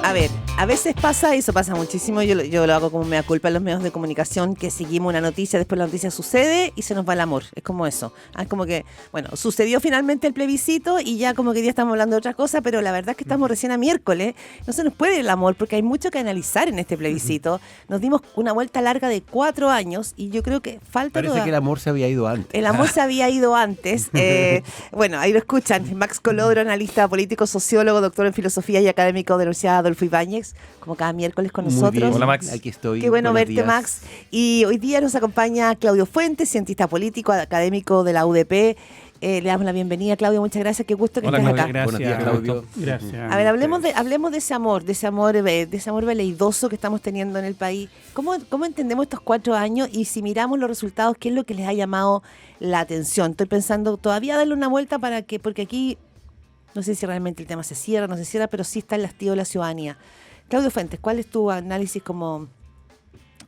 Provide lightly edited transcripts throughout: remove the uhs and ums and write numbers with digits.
A ver, a veces pasa, eso pasa muchísimo, yo lo hago como mea culpa en los medios de comunicación, que seguimos una noticia, después la noticia sucede y se nos va el amor, es como eso. Es como que, bueno, sucedió finalmente el plebiscito y ya como que ya estamos hablando de otra cosa, pero la verdad es que estamos recién a miércoles, no se nos puede ir el amor porque hay mucho que analizar en este plebiscito. Nos dimos una vuelta larga de 4 años y yo creo que falta... Parece que el amor se había ido antes. El amor se había ido antes. Bueno, ahí lo escuchan. Max Colodro, analista político, sociólogo, doctor en filosofía y académico de la Universidad Adolfo Ibáñez, como cada miércoles con nosotros. Muy bien. Hola, Max. Aquí estoy. Qué bueno Buenos verte, días. Max. Y hoy día nos acompaña Claudio Fuentes, cientista político, académico de la UDP. Le damos la bienvenida, Claudio. Muchas gracias. Qué gusto que Hola, estés Claudio. acá. Buenos días, Claudio. Gracias. A ver, hablemos de ese amor, de ese amor veleidoso que estamos teniendo en el país. ¿Cómo entendemos estos 4 años? Y si miramos los resultados, ¿qué es lo que les ha llamado la atención? Estoy pensando todavía darle una vuelta porque aquí no sé si realmente el tema se cierra, no se cierra, pero sí está el hastío de la ciudadanía. Claudio Fuentes, ¿cuál es tu análisis como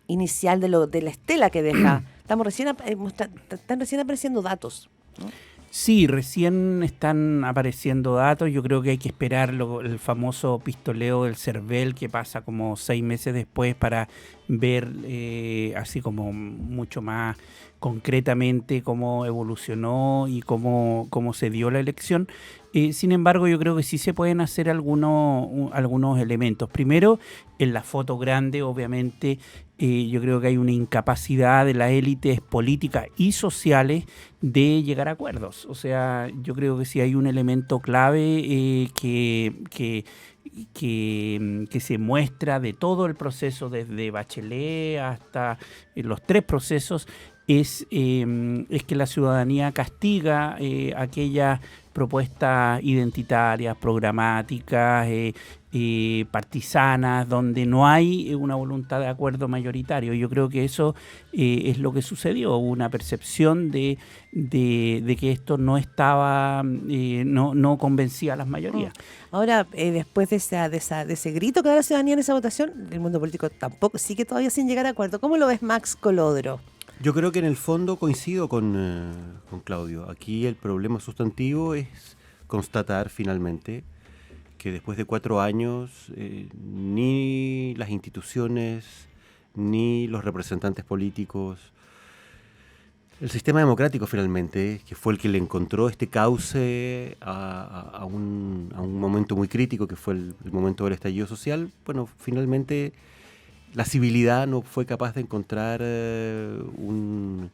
inicial de la estela que deja? Están recién apareciendo datos, ¿no? Sí, recién están apareciendo datos. Yo creo que hay que esperar el famoso pistoleo del CERVEL que pasa como 6 meses después para ver así como mucho más concretamente cómo evolucionó y cómo se dio la elección. Sin embargo, yo creo que sí se pueden hacer algunos elementos. Primero, en la foto grande, obviamente, yo creo que hay una incapacidad de las élites políticas y sociales de llegar a acuerdos. O sea, yo creo que sí hay un elemento clave que se muestra de todo el proceso, desde Bachelet hasta los 3 procesos, es que la ciudadanía castiga aquellas propuestas identitarias, programáticas, partisanas, donde no hay una voluntad de acuerdo mayoritario. Yo creo que eso es lo que sucedió, una percepción de que esto no estaba, no convencía a las mayorías. Ahora, después de ese grito que da la ciudadanía en esa votación, el mundo político tampoco sigue todavía sin llegar a acuerdo. ¿Cómo lo ves, Max Colodro? Yo creo que en el fondo coincido con Claudio. Aquí el problema sustantivo es constatar finalmente que después de 4 años ni las instituciones ni los representantes políticos, el sistema democrático finalmente, que fue el que le encontró este cauce a un momento muy crítico que fue el momento del estallido social, bueno, finalmente la civilidad no fue capaz de encontrar un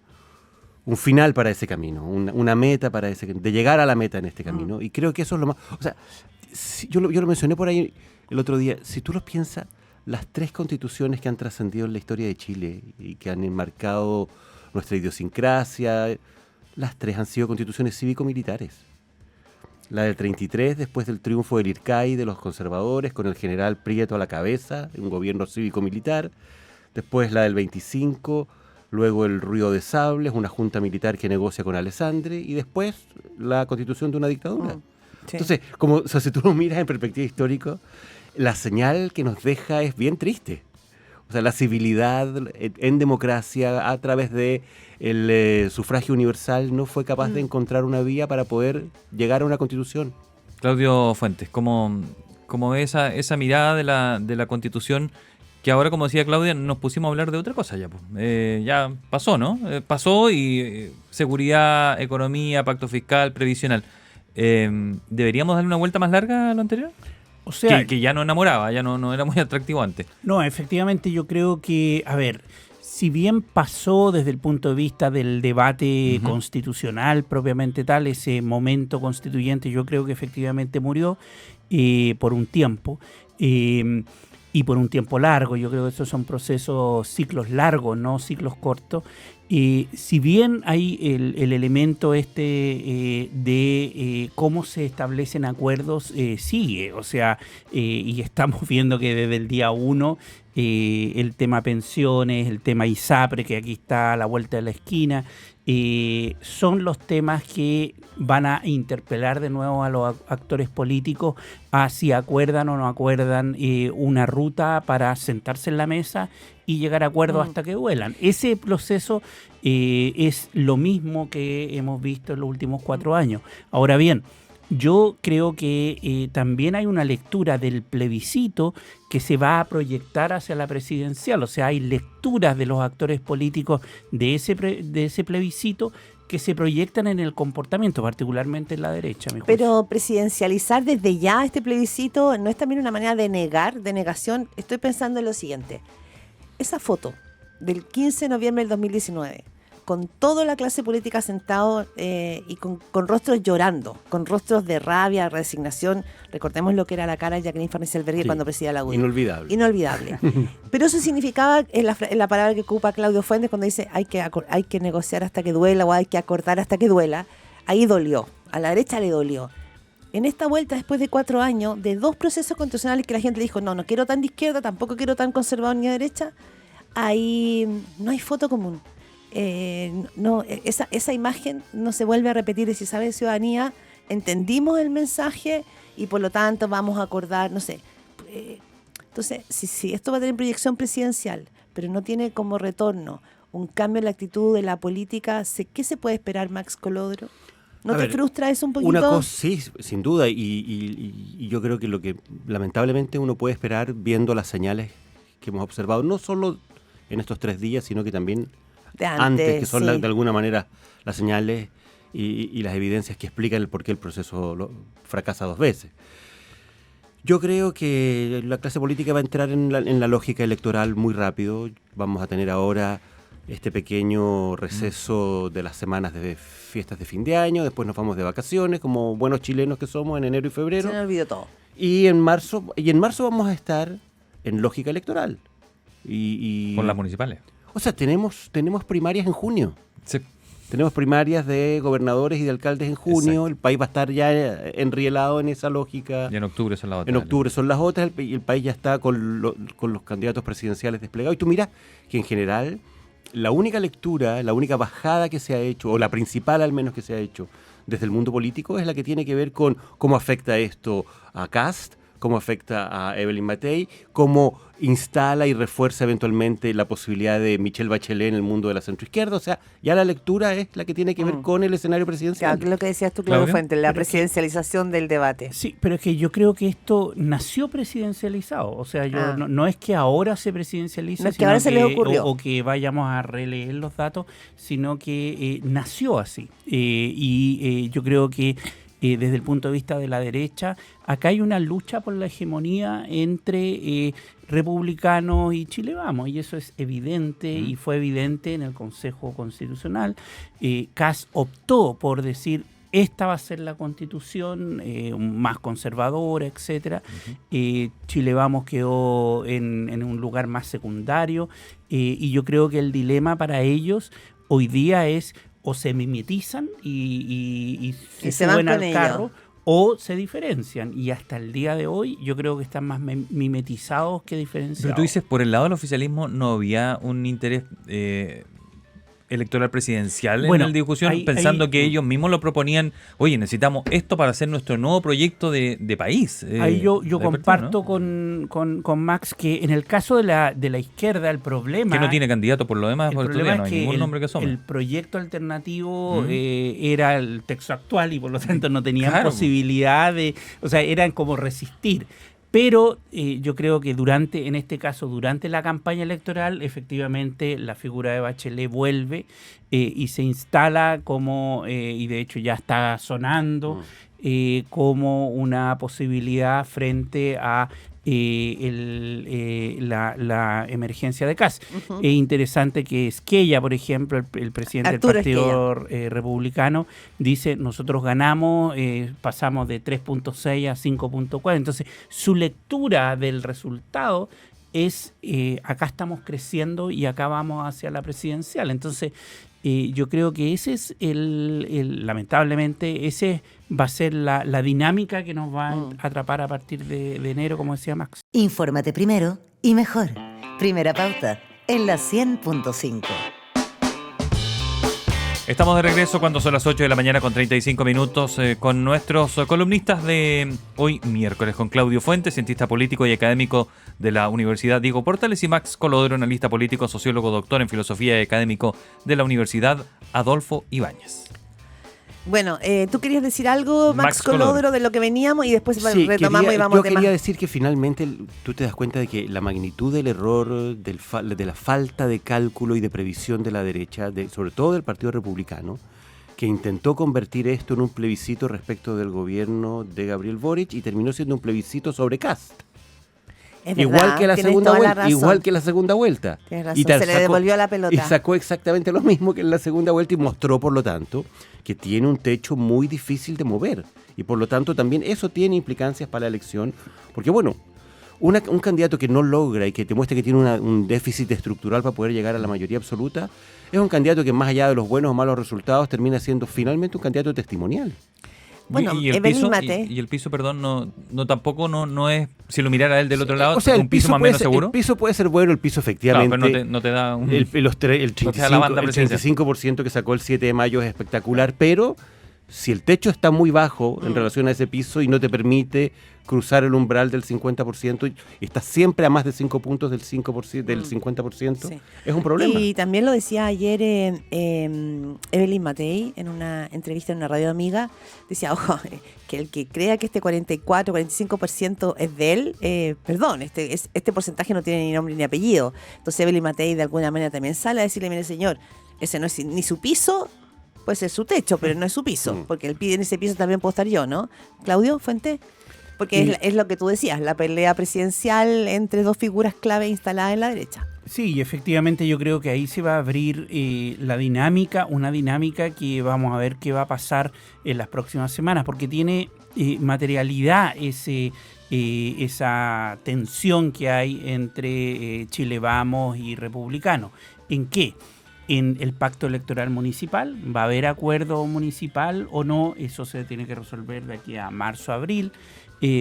final para ese camino, una meta para de llegar a la meta en este camino. Y creo que eso es lo más... O sea, yo lo mencioné por ahí el otro día. Si tú lo piensas, las 3 constituciones que han trascendido en la historia de Chile y que han enmarcado nuestra idiosincrasia, las 3 han sido constituciones cívico-militares. La del 33, después del triunfo del IRCAI de los conservadores, con el general Prieto a la cabeza, un gobierno cívico-militar. Después la del 25, luego el Ruido de Sables, una junta militar que negocia con Alessandri, y después la constitución de una dictadura. Sí. Entonces, si tú lo miras en perspectiva histórica, la señal que nos deja es bien triste. O sea, la civilidad en democracia a través de el sufragio universal no fue capaz de encontrar una vía para poder llegar a una constitución. Claudio Fuentes, ¿cómo ve esa mirada de la Constitución? Que ahora, como decía Claudia, nos pusimos a hablar de otra cosa ya. Ya pasó, ¿no? Pasó y seguridad, economía, pacto fiscal, previsional. ¿Deberíamos darle una vuelta más larga a lo anterior? O sea, Que ya no enamoraba, ya no era muy atractivo antes. no, efectivamente yo creo que, a ver, si bien pasó desde el punto de vista del debate constitucional propiamente tal, ese momento constituyente, yo creo que efectivamente murió por un tiempo. Y por un tiempo largo. Yo creo que estos son ciclos largos, no ciclos cortos. Si bien hay el elemento de cómo se establecen acuerdos, sigue. O sea, y estamos viendo que desde el día 1 el tema pensiones, el tema ISAPRE, que aquí está a la vuelta de la esquina, son los temas que van a interpelar de nuevo a los actores políticos a si acuerdan o no acuerdan una ruta para sentarse en la mesa y llegar a acuerdos hasta que duelan. Ese proceso es lo mismo que hemos visto en los últimos 4 años. Ahora bien, yo creo que también hay una lectura del plebiscito que se va a proyectar hacia la presidencial. O sea, hay lecturas de los actores políticos de ese plebiscito que se proyectan en el comportamiento, particularmente en la derecha. Pero presidencializar desde ya este plebiscito no es también una manera de negar, de negación. Estoy pensando en lo siguiente. Esa foto del 15 de noviembre del 2019, con toda la clase política sentado y con rostros llorando, con rostros de rabia, resignación. Recordemos lo que era la cara de Jacqueline Farnesel-Berrier cuando presidía la UDI. Inolvidable. Pero eso significaba, en la palabra que ocupa Claudio Fuentes, cuando dice hay que negociar hasta que duela o hay que acordar hasta que duela, ahí dolió. A la derecha le dolió. En esta vuelta, después de 4 años, de 2 procesos constitucionales que la gente dijo, no quiero tan de izquierda, tampoco quiero tan conservador ni de derecha, ahí no hay foto común. Esa imagen no se vuelve a repetir. Si sabe ciudadanía, entendimos el mensaje y por lo tanto vamos a acordar, no sé. Entonces, si esto va a tener proyección presidencial, pero no tiene como retorno un cambio en la actitud de la política, ¿qué se puede esperar, Max Colodro? ¿No te frustra eso un poquito? Una cosa, sí, sin duda, y yo creo que lo que lamentablemente uno puede esperar viendo las señales que hemos observado, no solo en estos 3 días, sino que también antes, que son sí. De alguna manera las señales y las evidencias que explican el por qué el proceso fracasa 2 veces. Yo creo que la clase política va a entrar en la lógica electoral muy rápido. Vamos a tener ahora este pequeño receso de las semanas de fiestas de fin de año, después nos vamos de vacaciones, como buenos chilenos que somos, en enero y febrero. Se me olvidó todo. Y en marzo vamos a estar en lógica electoral. Con las municipales. O sea, tenemos primarias en junio. Sí. Tenemos primarias de gobernadores y de alcaldes en junio. Exacto. El país va a estar ya enrielado en esa lógica. Y en octubre son las otras. En octubre son las otras y el país ya está con los candidatos presidenciales desplegados. Y tú miras que en general la única lectura, la única bajada que se ha hecho, o la principal al menos que se ha hecho desde el mundo político, es la que tiene que ver con cómo afecta esto a Kast, cómo afecta a Evelyn Matei, cómo instala y refuerza eventualmente la posibilidad de Michelle Bachelet en el mundo de la centroizquierda. O sea, ya la lectura es la que tiene que ver con el escenario presidencial. Claro, lo que decías tú, Claudio Fuentes, la presidencialización del debate. Sí, pero es que yo creo que esto nació presidencializado. O sea, no es que ahora se presidencialice, no es que ahora se les ocurrió. O que vayamos a releer los datos, sino que nació así. Yo creo que desde el punto de vista de la derecha, acá hay una lucha por la hegemonía entre republicanos y Chile Vamos, y eso es evidente y fue evidente en el Consejo Constitucional. Kast optó por decir, esta va a ser la constitución más conservadora, etcétera. Chile Vamos quedó en un lugar más secundario, y yo creo que el dilema para ellos hoy día es o se mimetizan y se suben al carro, o se diferencian. Y hasta el día de hoy yo creo que están más mimetizados que diferenciados. Pero tú dices, por el lado del oficialismo no había un interés electoral presidencial en la discusión, pensando que ellos mismos lo proponían. Oye, necesitamos esto para hacer nuestro nuevo proyecto de país. Ahí yo comparto, ¿no? con Max que en el caso de la izquierda el problema... Que no tiene candidato por lo demás, el problema es que ningún nombre que asome. El proyecto alternativo era el texto actual y por lo tanto no tenían posibilidad de... O sea, eran como resistir. Pero yo creo que en este caso, durante la campaña electoral, efectivamente la figura de Bachelet vuelve y se instala como, y de hecho ya está sonando, como una posibilidad frente a la emergencia de Kast. Es interesante que Esquella, por ejemplo, el presidente Arturo del Partido Republicano, dice, nosotros ganamos, pasamos de 3.6 a 5.4. Entonces, su lectura del resultado es, acá estamos creciendo y acá vamos hacia la presidencial. Entonces, yo creo que ese es lamentablemente, ese va a ser la dinámica que nos va a atrapar a partir de enero, como decía Max. Infórmate primero y mejor. Primera pauta, en la 100.5. Estamos de regreso cuando son las 8 de la mañana con 35 minutos con nuestros columnistas de hoy miércoles, con Claudio Fuentes, cientista político y académico de la Universidad Diego Portales, y Max Colodro, analista político, sociólogo, doctor en filosofía y académico de la Universidad Adolfo Ibáñez. Bueno, tú querías decir algo, Max Colodro, de lo que veníamos y después Sí, retomamos y vamos yo a temas. quería decir que finalmente tú te das cuenta de que la magnitud del error, de la falta de cálculo y de previsión de la derecha, sobre todo del Partido Republicano, que intentó convertir esto en un plebiscito respecto del gobierno de Gabriel Boric y terminó siendo un plebiscito sobre Kast. Es Igual verdad, que la tienes segunda toda la vuelta, razón. igual que la segunda vuelta. Tienes razón, se le devolvió la pelota. Y sacó exactamente lo mismo que en la segunda vuelta y mostró, por lo tanto, que tiene un techo muy difícil de mover. Y por lo tanto también eso tiene implicancias para la elección. Porque bueno, un candidato que no logra y que te muestra que tiene un déficit estructural para poder llegar a la mayoría absoluta, es un candidato que más allá de los buenos o malos resultados termina siendo finalmente un candidato testimonial. Bueno, y el Evelyn piso, Matei. y el piso, perdón, no tampoco no es, si lo mirara él del otro lado, O sea, un piso más o menos seguro. El piso puede ser bueno, el piso efectivamente. Claro, pero no te da un... El no te da la banda presidencial. 35% que sacó el 7 de mayo es espectacular, pero si el techo está muy bajo en relación a ese piso y no te permite cruzar el umbral del 50% y estás siempre a más de 5 puntos del 5%, del 50%, Sí. es un problema. Y también lo decía ayer Evelyn Matei en una entrevista en una radio amiga, decía, ojo, que el que crea que este 44, 45% es de él, perdón, este porcentaje no tiene ni nombre ni apellido. Entonces Evelyn Matei de alguna manera también sale a decirle, mire señor, ese no es ni su piso, puede ser su techo, pero no es su piso, porque en ese piso también puedo estar yo, ¿no? Claudio Fuente. Porque es lo que tú decías, la pelea presidencial entre dos figuras clave instaladas en la derecha. Sí, y efectivamente yo creo que ahí se va a abrir la dinámica, una dinámica que vamos a ver qué va a pasar en las próximas semanas, porque tiene materialidad esa tensión que hay entre Chile Vamos y Republicano. ¿En qué? En el pacto electoral municipal. ¿Va a haber acuerdo municipal o no? Eso se tiene que resolver de aquí a marzo, abril.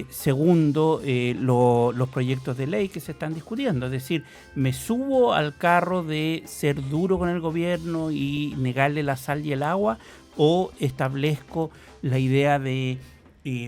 Segundo, los proyectos de ley que se están discutiendo. Es decir, me subo al carro de ser duro con el gobierno y negarle la sal y el agua, o establezco la idea de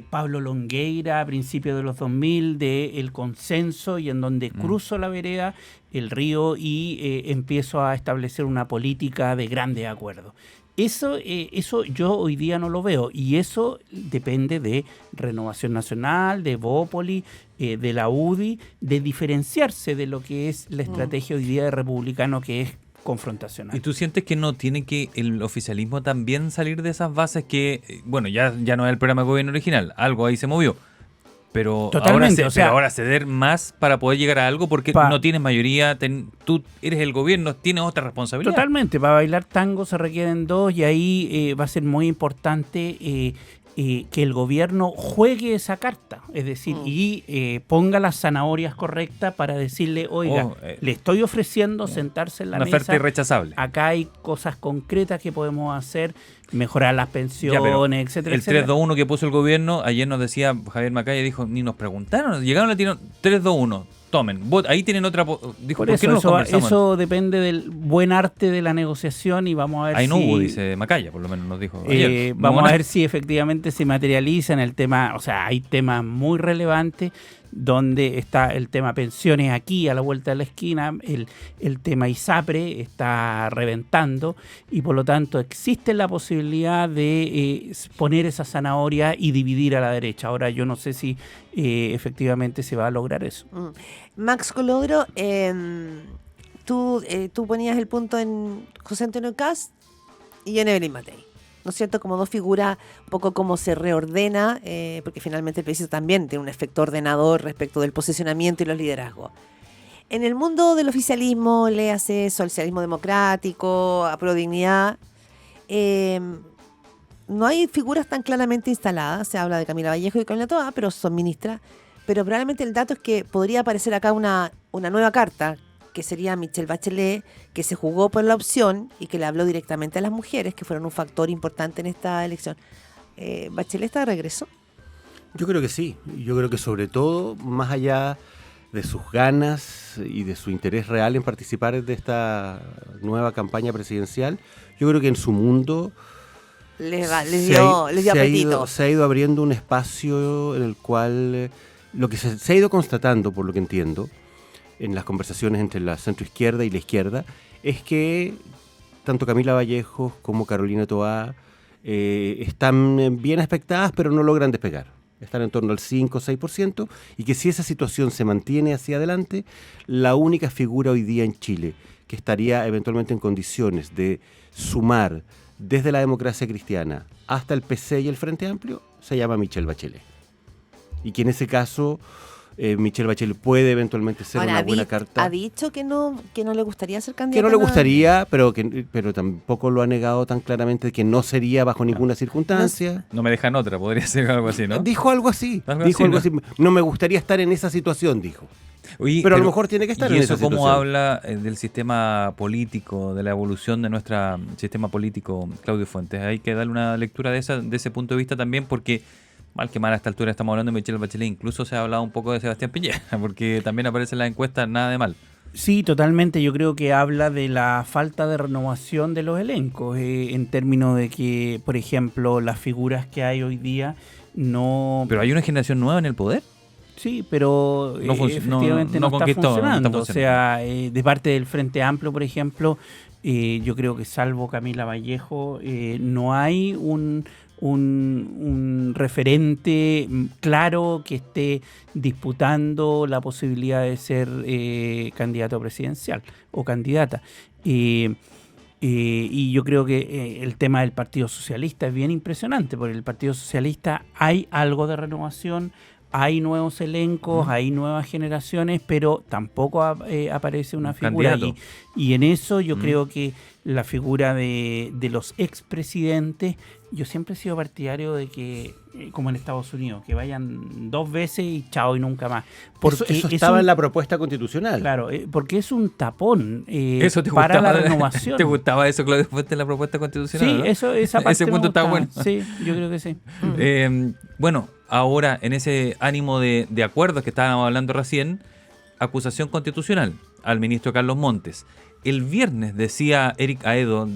Pablo Longueira a principios de los 2000 de el consenso, y en donde cruzo la vereda, el río, y empiezo a establecer una política de grandes acuerdos. Eso yo hoy día no lo veo, y eso depende de Renovación Nacional, de Bópoli, de la UDI, de diferenciarse de lo que es la estrategia hoy día de republicano, que es confrontacional. ¿Y tú sientes que no tiene que el oficialismo también salir de esas bases que, bueno, ya no es el programa de gobierno original, algo ahí se movió? Pero totalmente, pero ahora ceder más para poder llegar a algo, porque no tienes mayoría, tú eres el gobierno, tienes otra responsabilidad. Totalmente, para bailar tango se requieren dos, y ahí va a ser muy importante que el gobierno juegue esa carta, es decir, y ponga las zanahorias correctas para decirle, oiga, le estoy ofreciendo sentarse en la mesa. Una oferta irrechazable. Acá hay cosas concretas que podemos hacer, mejorar las pensiones, etcétera, el etcétera. 3-2-1 que puso el gobierno, ayer nos decía Javier Macaya, dijo, ni nos preguntaron, llegaron, le tiraron 3-2-1. Tomen, ahí tienen otra... Dijo, Por ¿por eso, qué no lo conversamos? eso depende del buen arte de la negociación, y vamos a ver ahí no si... hubo, dice Macaya, por lo menos nos dijo ayer. Vamos a ver si efectivamente se materializa en el tema. O sea, hay temas muy relevantes, donde está el tema pensiones aquí a la vuelta de la esquina, el tema ISAPRE está reventando, y por lo tanto existe la posibilidad de poner esa zanahoria y dividir a la derecha. Ahora yo no sé si efectivamente se va a lograr eso. Max Colodro, tú ponías el punto en José Antonio Kast y en Evelyn Matei, ¿no es cierto? Como dos figuras, un poco como se reordena, porque finalmente el plebiscito también tiene un efecto ordenador respecto del posicionamiento y los liderazgos. En el mundo del oficialismo, léase socialismo democrático, Aprodignidad, no hay figuras tan claramente instaladas. Se habla de Camila Vallejo y Carolina Toá, pero son ministras. Pero probablemente el dato es que podría aparecer acá una nueva carta, que sería Michelle Bachelet, que se jugó por la opción y que le habló directamente a las mujeres, que fueron un factor importante en esta elección. ¿Bachelet está de regreso? Yo creo que sí. Yo creo que sobre todo, más allá de sus ganas y de su interés real en participar de esta nueva campaña presidencial, yo creo que en su mundo Les dio apetito. se ha ido abriendo un espacio en el cual lo que se ha ido constatando, por lo que entiendo, en las conversaciones entre la centroizquierda y la izquierda, es que tanto Camila Vallejo como Carolina Toá están bien aspectadas, pero no logran despegar. Están en torno al 5 o 6%, y que si esa situación se mantiene hacia adelante, la única figura hoy día en Chile que estaría eventualmente en condiciones de sumar desde la democracia cristiana hasta el PC y el Frente Amplio se llama Michelle Bachelet. Y que en ese caso Michelle Bachelet puede eventualmente ser Ahora, una buena carta. ha dicho que no le gustaría ser Que candidata. no le gustaría, pero tampoco lo ha negado tan claramente, que no sería bajo ninguna circunstancia. No me dejan otra, podría ser algo así, ¿no? Dijo algo así. Algo así, ¿no? No me gustaría estar en esa situación, dijo. Oye, Pero a lo mejor tiene que estar ¿y en eso esa cómo situación? habla del sistema político, de la evolución de nuestro sistema político, Claudio Fuentes? Hay que darle una lectura de ese punto de vista también, porque mal que mal a esta altura estamos hablando de Michelle Bachelet, incluso se ha hablado un poco de Sebastián Piñera, porque también aparece en las encuestas, nada de mal. Sí, totalmente. Yo creo que habla de la falta de renovación de los elencos, en términos de que, por ejemplo, las figuras que hay hoy día no... Pero hay una generación nueva en el poder. Sí, pero efectivamente no está funcionando. O sea, de parte del Frente Amplio, por ejemplo, yo creo que salvo Camila Vallejo, no hay un referente claro que esté disputando la posibilidad de ser candidato presidencial o candidata. Y yo creo que el tema del Partido Socialista es bien impresionante, porque el Partido Socialista hay algo de renovación, hay nuevos elencos, hay nuevas generaciones, pero tampoco aparece una figura. Y en eso yo creo que la figura de los expresidentes, yo siempre he sido partidario de que, como en Estados Unidos, que vayan 2 veces y chao y nunca más. Porque eso estaba en la propuesta constitucional. Claro, porque es un tapón ¿Eso te para gustaba, la renovación. ¿Te gustaba eso, Claudio Fuentes, en la propuesta constitucional? Sí, ¿no? esa parte ese punto está bueno. Sí, yo creo que sí. Bueno, ahora en ese ánimo de acuerdos que estábamos hablando recién, acusación constitucional al ministro Carlos Montes. El viernes decía Eric Aedo,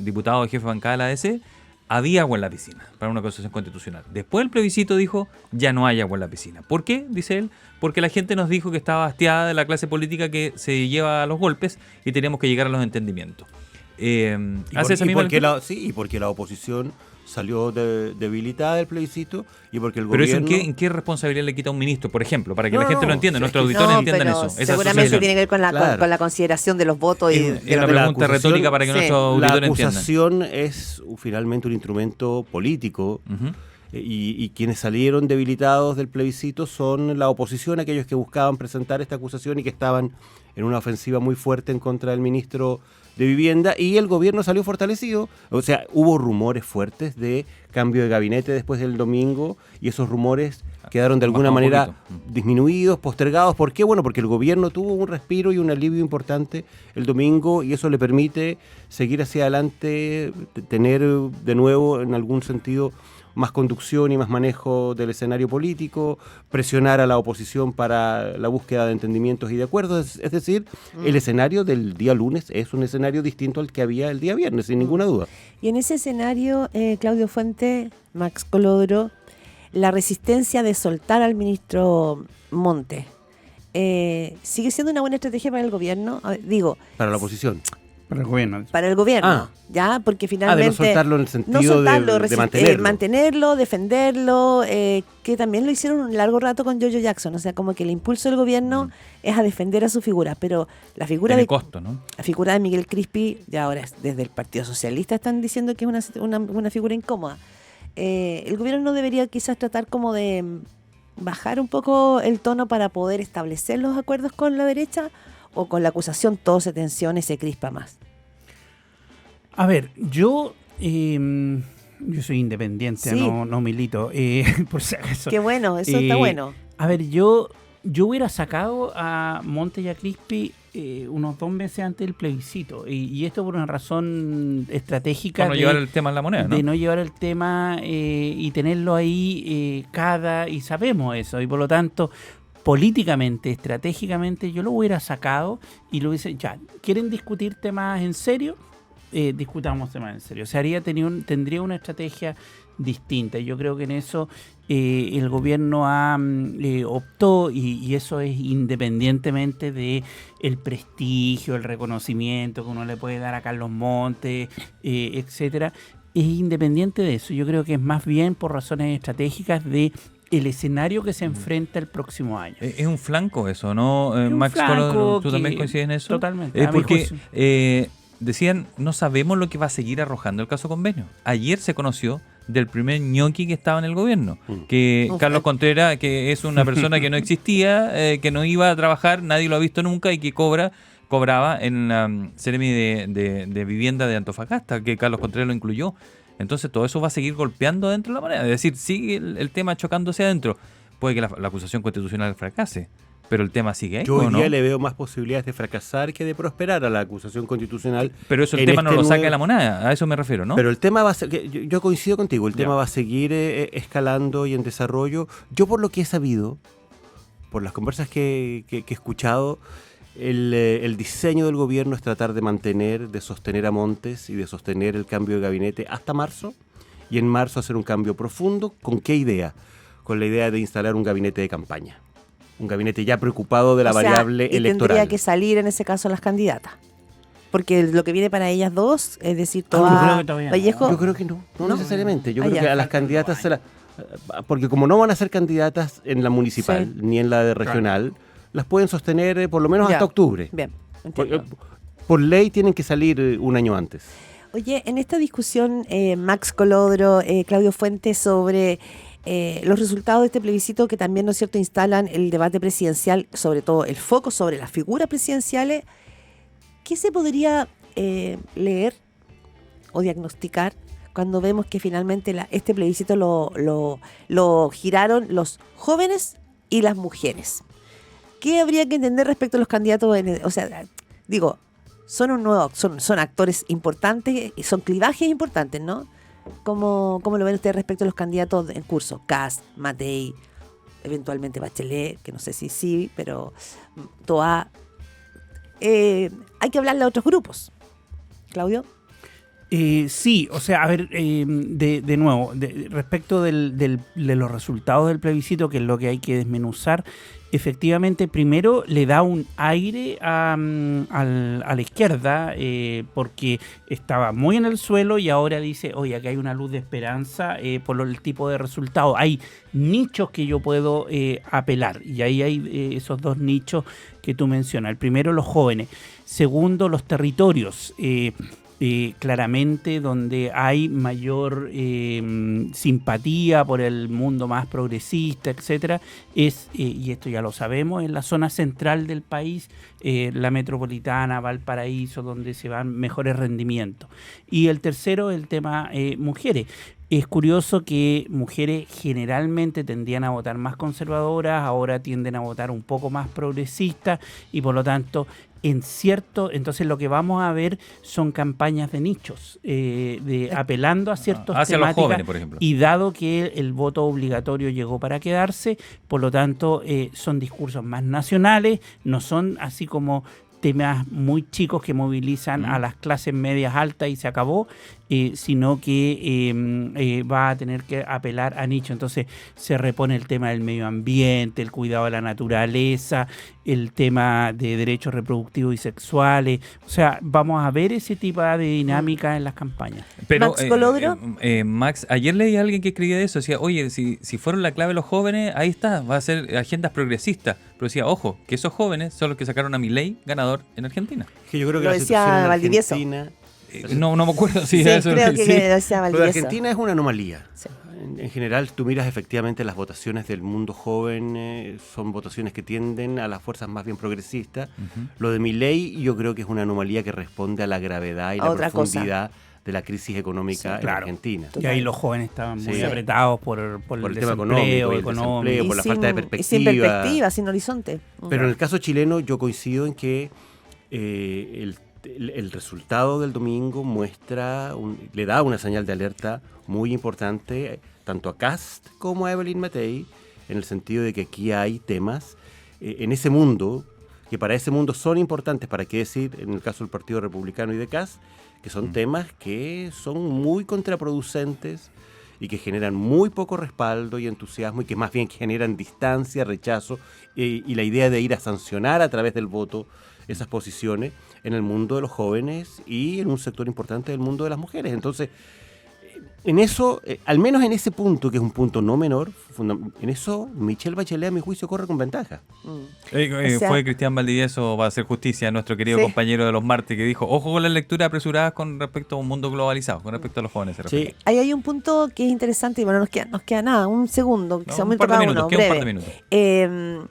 diputado de jefe de bancada de la ADC, había agua en la piscina para una acusación constitucional. Después del plebiscito dijo, ya no hay agua en la piscina. ¿Por qué? Dice él, porque la gente nos dijo que estaba hastiada de la clase política que se lleva a los golpes y teníamos que llegar a los entendimientos. Porque la oposición salió debilitada del plebiscito y porque el pero gobierno... ¿eso en qué responsabilidad le quita a un ministro, por ejemplo? Para que la gente lo entienda, nuestros auditores entiendan pero eso. Seguramente tiene que ver con la consideración de los votos. Es una pregunta retórica para que nuestros auditores entiendan. La acusación es finalmente un instrumento político. Y quienes salieron debilitados del plebiscito son la oposición, aquellos que buscaban presentar esta acusación y que estaban en una ofensiva muy fuerte en contra del ministro de Vivienda, y el gobierno salió fortalecido. O sea, hubo rumores fuertes de cambio de gabinete después del domingo, y esos rumores quedaron de alguna manera disminuidos, postergados. ¿Por qué? Bueno, porque el gobierno tuvo un respiro y un alivio importante el domingo, y eso le permite seguir hacia adelante, tener de nuevo en algún sentido más conducción y más manejo del escenario político, presionar a la oposición para la búsqueda de entendimientos y de acuerdos. Es decir, el escenario del día lunes es un escenario distinto al que había el día viernes, sin ninguna duda. Y en ese escenario, Claudio Fuentes, Max Colodro, la resistencia de soltar al ministro Montes, ¿sigue siendo una buena estrategia para el gobierno? Para la oposición. Para el gobierno. ¿ya? Porque finalmente... de no soltarlo en el sentido de mantenerlo. Mantenerlo, defenderlo, que también lo hicieron un largo rato con Yoyo Jackson. O sea, como que el impulso del gobierno es a defender a su figura, pero la figura Tiene costo, ¿no? La figura de Miguel Crispi, ya ahora desde el Partido Socialista están diciendo que es una figura incómoda. El gobierno no debería quizás tratar como de bajar un poco el tono para poder establecer los acuerdos con la derecha, o con la acusación todo se tensiona y se crispa más. A ver, yo soy independiente, sí. no milito, por si acaso. Qué bueno, eso está bueno. A ver, yo hubiera sacado a Montes y a Crispi unos 2 meses antes del plebiscito, y esto por una razón estratégica. Para no llevar el tema en la moneda, ¿no? De no llevar el tema y tenerlo ahí y sabemos eso, y por lo tanto... políticamente, estratégicamente, yo lo hubiera sacado y lo hubiese, ya, ¿quieren discutir temas en serio? Discutamos temas en serio. O sea, tendría una estrategia distinta. Y yo creo que en eso el gobierno optó, y eso es independientemente de el prestigio, el reconocimiento que uno le puede dar a Carlos Montes, etcétera. es independiente de eso. Yo creo que es más bien por razones estratégicas de el escenario que se enfrenta el próximo año. Es un flanco eso, ¿no? Es un Max, flanco ¿tú también que- coincides en eso? Totalmente. A mi Porque juicio. decían, no sabemos lo que va a seguir arrojando el caso Convenio. Ayer se conoció del primer ñoqui que estaba en el gobierno, que Uf. Carlos Contreras, que es una persona que no existía, que no iba a trabajar, nadie lo ha visto nunca y que cobraba en la Seremi de Vivienda de Antofagasta, que Carlos Contreras lo incluyó. Entonces todo eso va a seguir golpeando dentro de la moneda. Es decir, sigue el tema chocándose adentro. Puede que la acusación constitucional fracase, pero el tema sigue ahí, Yo hoy ¿o no? día le veo más posibilidades de fracasar que de prosperar a la acusación constitucional. Pero eso el en tema no este lo saca nuevo- de la moneda, a eso me refiero, ¿no? Pero el tema va a ser, yo coincido contigo, el Ya. tema va a seguir escalando y en desarrollo. Yo por lo que he sabido, por las conversas que he escuchado, el diseño del gobierno es tratar de mantener, de sostener a Montes y de sostener el cambio de gabinete hasta marzo, y en marzo hacer un cambio profundo. ¿Con qué idea? Con la idea de instalar un gabinete de campaña. Un gabinete ya preocupado de la O sea, variable y electoral. tendría que salir en ese caso las candidatas. Porque lo que viene para ellas dos, es decir, yo creo toda que todavía no. Vallejo, Yo creo que no ¿No? necesariamente. Yo Ah, creo ya. que a las candidatas porque como no van a ser candidatas en la municipal Sí. ni en la de regional, las pueden sostener por lo menos Ya. hasta octubre. bien, Por, entiendo. por ley tienen que salir un año antes. Oye, en esta discusión, Max Colodro, Claudio Fuentes, sobre los resultados de este plebiscito que también, ¿no es cierto?, instalan el debate presidencial, sobre todo el foco sobre las figuras presidenciales, ¿qué se podría leer o diagnosticar cuando vemos que finalmente este plebiscito lo giraron los jóvenes y las mujeres? ¿Qué habría que entender respecto a los candidatos? O sea, digo, son actores importantes, y son clivajes importantes, ¿no? ¿Cómo lo ven ustedes respecto a los candidatos en curso? Kast, Matei, eventualmente Bachelet, que no sé si sí, pero Toa. Hay que hablarle a otros grupos. Claudio. Sí, o sea, a ver, de nuevo, respecto de los resultados del plebiscito, que es lo que hay que desmenuzar, efectivamente, primero le da un aire a la izquierda, porque estaba muy en el suelo y ahora dice, oye, aquí hay una luz de esperanza por el tipo de resultado. Hay nichos que yo puedo apelar, y ahí hay esos dos nichos que tú mencionas. El primero, los jóvenes. Segundo, los territorios. Claramente donde hay mayor simpatía por el mundo más progresista, etcétera, es, y esto ya lo sabemos, en la zona central del país, la metropolitana, Valparaíso, donde se van mejores rendimientos. Y el tercero, el tema mujeres. Es curioso que mujeres generalmente tendían a votar más conservadoras, ahora tienden a votar un poco más progresistas, y por lo tanto, entonces lo que vamos a ver son campañas de nichos, apelando a ciertos hacia los temáticas, jóvenes, por ejemplo. y dado que el voto obligatorio llegó para quedarse, por lo tanto son discursos más nacionales, no son así como temas muy chicos que movilizan a las clases medias altas y se acabó, sino que va a tener que apelar a nicho. Entonces se repone el tema del medio ambiente, el cuidado de la naturaleza, el tema de derechos reproductivos y sexuales. O sea, vamos a ver ese tipo de dinámica en las campañas. Pero, Max Colodro. Max, ayer leí a alguien que escribía eso, decía, oye, si fueron la clave los jóvenes, ahí está, va a ser agendas progresistas. Pero decía, ojo, que esos jóvenes son los que sacaron a Milei ganador en Argentina. Que yo creo que Lo la decía situación en Valdivieso. Argentina, No me acuerdo si Sí, eso creo que sí. lo decía lo de Valdivieso. Argentina es una anomalía. Sí. En general, tú miras efectivamente las votaciones del mundo joven, son votaciones que tienden a las fuerzas más bien progresistas. Lo de Milei yo creo que es una anomalía que responde a la gravedad y A la otra profundidad de la crisis económica en claro. Argentina. Y ahí los jóvenes estaban muy Sí. apretados por el el tema desempleo, económico y el desempleo, por la falta de Y sin perspectiva. perspectiva, sin horizonte. Pero en el caso chileno yo coincido en que el resultado del domingo le da una señal de alerta muy importante tanto a Kast como a Evelyn Matei, en el sentido de que aquí hay temas en ese mundo, que para ese mundo son importantes, para qué decir, en el caso del Partido Republicano y de Kast, que son temas que son muy contraproducentes y que generan muy poco respaldo y entusiasmo y que más bien generan distancia, rechazo y la idea de ir a sancionar a través del voto esas posiciones en el mundo de los jóvenes y en un sector importante del mundo de las mujeres. Entonces, en eso, al menos en ese punto, que es un punto no menor, en eso Michelle Bachelet, a mi juicio, corre con ventaja. O sea, Fue Cristian Valdivieso, va a hacer justicia, nuestro querido Sí. compañero de los martes, que dijo, ojo con las lecturas apresuradas con respecto a un mundo globalizado, con respecto a los jóvenes. Se refiere. Sí, ahí hay un punto que es interesante y bueno, nos queda nada, un segundo, quizá No, un un momento par de cada minutos, uno, queda un par breve. de minutos.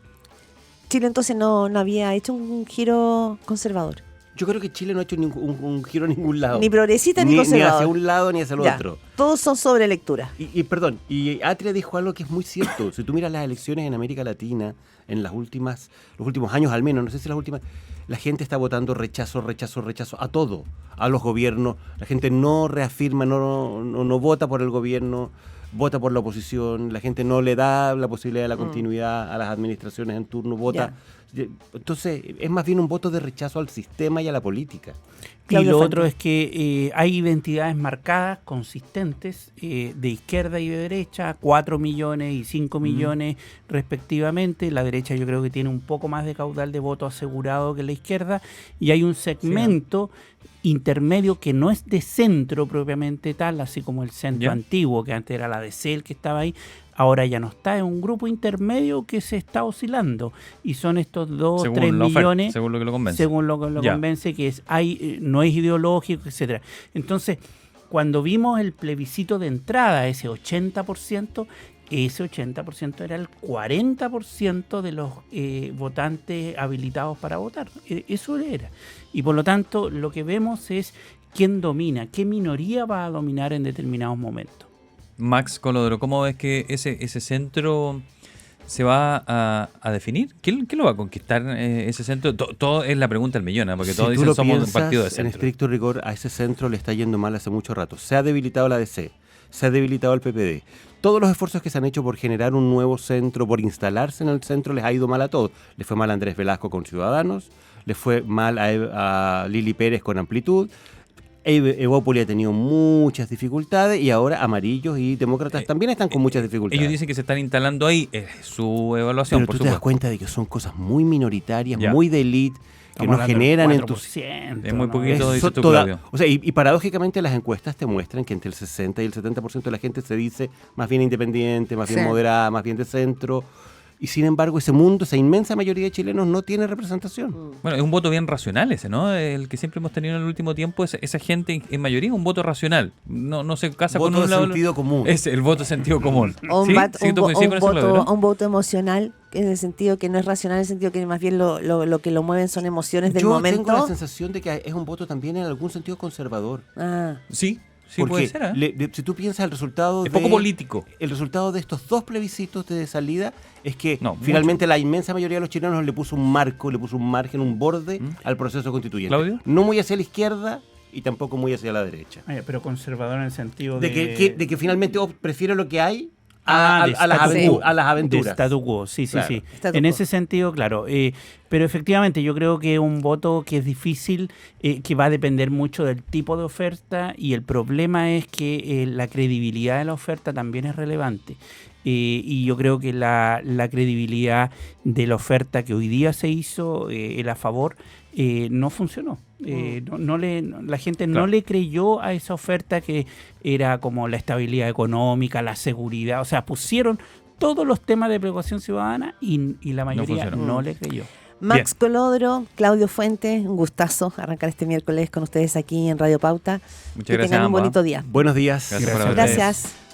Chile entonces no había hecho un giro conservador, yo creo que Chile no ha hecho un giro a ningún lado. ni progresista ni Ni conservador. hacia un lado ni hacia el Ya, otro. todos son sobre lectura. Perdón, y Atria dijo algo que es muy cierto. Si tú miras las elecciones en América Latina, en los últimos años al menos, no sé si las últimas, la gente está votando rechazo a todo, a los gobiernos. La gente no reafirma, no vota por el gobierno, vota por la oposición. La gente no le da la posibilidad de la continuidad a las administraciones en turno, vota. Entonces, es más bien un voto de rechazo al sistema y a la política. Y Claudio lo Fuentes. otro es que hay identidades marcadas, consistentes, de izquierda y de derecha, 4 millones y 5 millones respectivamente. La derecha yo creo que tiene un poco más de caudal de voto asegurado que la izquierda. Y hay un segmento intermedio que no es de centro propiamente tal, así como el centro ¿Ya? antiguo, que antes era la DC el que estaba ahí. Ahora ya no está, es un grupo intermedio que se está oscilando. Y son estos 2 o 3 la oferta, millones. según lo que lo convence. Según lo que lo Ya. convence, que no es ideológico, etcétera. Entonces, cuando vimos el plebiscito de entrada, ese 80% era el 40% de los votantes habilitados para votar. Eso era. Y por lo tanto, lo que vemos es quién domina, qué minoría va a dominar en determinados momentos. Max Colodro, ¿cómo ves que ese centro se va a definir? ¿Quién lo va a conquistar ese centro? Todo es la pregunta del millón, ¿eh? Porque todos Si tú dicen lo somos un piensas, partido de en centro. estricto rigor, a ese centro le está yendo mal hace mucho rato. Se ha debilitado la DC, se ha debilitado el PPD. Todos los esfuerzos que se han hecho por generar un nuevo centro, por instalarse en el centro, les ha ido mal a todos. Le fue mal a Andrés Velasco con Ciudadanos, le fue mal a Lili Pérez con Amplitud. Evópoli ha tenido muchas dificultades y ahora Amarillos y Demócratas también están con muchas dificultades. Ellos dicen que se están instalando ahí, es su evaluación, Pero por tú te das supuesto. cuenta de que son cosas muy minoritarias, Ya. muy de élite, que Estamos no hablando del generan 4%, Es muy ¿no? poquito. Eso dices tú, toda- Claudio. o sea, y paradójicamente las encuestas te muestran que entre el 60 y el 70% de la gente se dice más bien independiente, más bien Sí. moderada, más bien de centro. Y sin embargo, ese mundo, esa inmensa mayoría de chilenos no tiene representación. Bueno, es un voto bien racional ese, ¿no? El que siempre hemos tenido en el último tiempo, esa gente en mayoría es un voto racional. No se casa Voto con un de lado. sentido común. Es el voto de sentido común. O un, ¿Sí? vat- ¿Sí un tú vo- coincides un con eso, Claudio, voto, no? un voto emocional, en el sentido que no es racional, en el sentido que más bien lo que lo mueven son emociones del Yo momento. tengo la sensación de que es un voto también en algún sentido conservador. Ah, Sí, Porque puede ser. ¿eh? si tú piensas el resultado Es poco político. El resultado de estos dos plebiscitos de salida es que No, finalmente la inmensa mayoría de los chilenos le puso un marco, le puso un margen, un borde al proceso constituyente. ¿Claudio? No muy hacia la izquierda y tampoco muy hacia la derecha. Pero conservador en el sentido De que finalmente prefiere lo que hay de a las statu quo. a las De aventuras. statu quo, sí. Statu En quo. ese sentido, claro. Pero efectivamente yo creo que es un voto que es difícil, que va a depender mucho del tipo de oferta y el problema es que la credibilidad de la oferta también es relevante. Y yo creo que la credibilidad de la oferta que hoy día se hizo, el a favor, no funcionó. La gente no Claro. le creyó a esa oferta que era como la estabilidad económica, la seguridad. O sea, pusieron todos los temas de precaución ciudadana y la mayoría funcionó. no le creyó. Max Colodro, Claudio Fuentes, un gustazo arrancar este miércoles con ustedes aquí en Radio Pauta. Muchas que gracias tengan a un ambos, bonito día. Buenos días. Gracias por haber- Gracias.